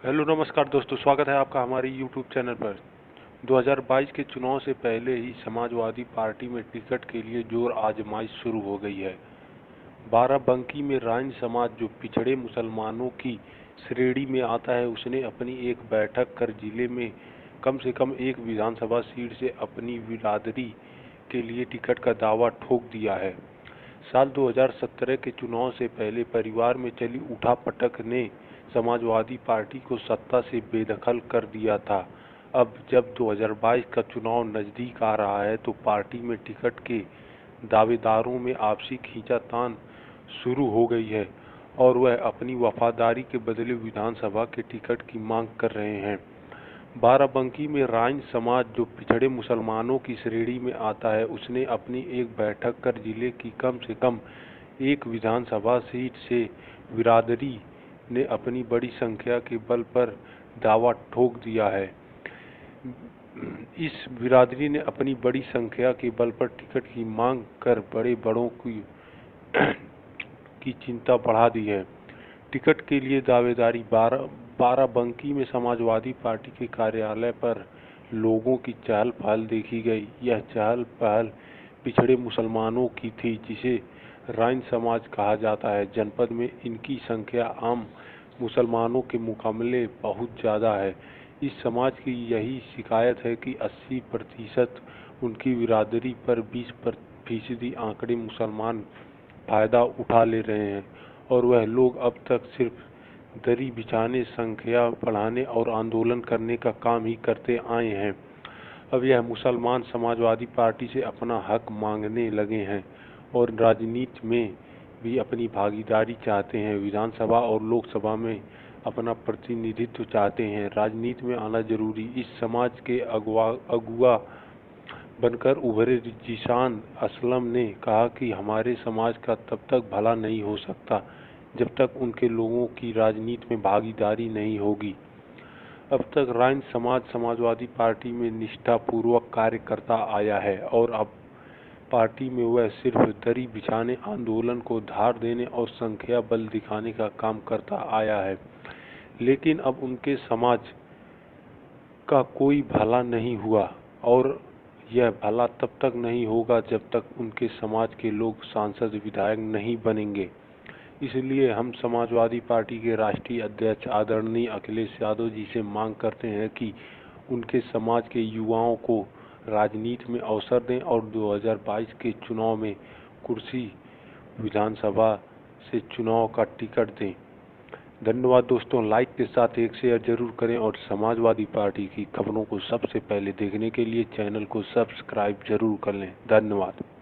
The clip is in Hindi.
हेलो नमस्कार दोस्तों, स्वागत है आपका हमारी यूट्यूब चैनल पर। 2022 के चुनाव से पहले ही समाजवादी पार्टी में टिकट के लिए जोर आजमाइश शुरू हो गई है। बाराबंकी में राइन समाज, जो पिछड़े मुसलमानों की श्रेणी में आता है, उसने अपनी एक बैठक कर जिले में कम से कम एक विधानसभा सीट से अपनी बिरादरी के लिए टिकट का दावा ठोक दिया है। साल 2017 के चुनाव से पहले परिवार में चली उठापटक ने समाजवादी पार्टी को सत्ता से बेदखल कर दिया था। अब जब 2022 का चुनाव नजदीक आ रहा है तो पार्टी में टिकट के दावेदारों में आपसी खींचातान शुरू हो गई है और वह अपनी वफादारी के बदले विधानसभा के टिकट की मांग कर रहे हैं। बाराबंकी में राइन समाज, जो पिछड़े मुसलमानों की श्रेणी में आता है, उसने अपनी एक बैठक कर जिले की कम से कम एक विधानसभा सीट से बिरादरी ने अपनी बड़ी संख्या के बल पर दावा ठोक दिया है। इस बिरादरी ने अपनी बड़ी संख्या के बल पर टिकट की मांग कर बड़े बड़ों की चिंता बढ़ा दी है। टिकट के लिए दावेदारी बाराबंकी में समाजवादी पार्टी के कार्यालय पर लोगों की चहल पहल देखी गई। यह चहल पहल पिछड़े मुसलमानों की थी, जिसे राइन समाज कहा जाता है। जनपद में इनकी संख्या आम मुसलमानों के मुकाबले बहुत ज़्यादा है। इस समाज की यही शिकायत है कि 80% उनकी बिरादरी पर 20% आंकड़े मुसलमान फायदा उठा ले रहे हैं और वह लोग अब तक सिर्फ दरी बिछाने, संख्या बढ़ाने और आंदोलन करने का काम ही करते आए हैं। अब यह मुसलमान समाजवादी पार्टी से अपना हक मांगने लगे हैं और राजनीति में भी अपनी भागीदारी चाहते हैं। विधानसभा और लोकसभा में अपना प्रतिनिधित्व चाहते हैं। राजनीति में आना जरूरी। इस समाज के अगुआ बनकर उभरे जीशान असलम ने कहा कि हमारे समाज का तब तक भला नहीं हो सकता जब तक उनके लोगों की राजनीति में भागीदारी नहीं होगी। अब तक राइन समाज समाजवादी पार्टी में निष्ठापूर्वक कार्य करता आया है और अब पार्टी में वह सिर्फ दरी बिछाने, आंदोलन को धार देने और संख्या बल दिखाने का काम करता आया है। लेकिन अब उनके समाज का कोई भला नहीं हुआ और यह भला तब तक नहीं होगा जब तक उनके समाज के लोग सांसद, विधायक नहीं बनेंगे। इसलिए हम समाजवादी पार्टी के राष्ट्रीय अध्यक्ष आदरणीय अखिलेश यादव जी से मांग करते हैं कि उनके समाज के युवाओं को राजनीति में अवसर दें और 2022 के चुनाव में कुर्सी विधानसभा से चुनाव का टिकट दें। धन्यवाद दोस्तों। लाइक के साथ एक शेयर जरूर करें और समाजवादी पार्टी की खबरों को सबसे पहले देखने के लिए चैनल को सब्सक्राइब जरूर कर लें। धन्यवाद।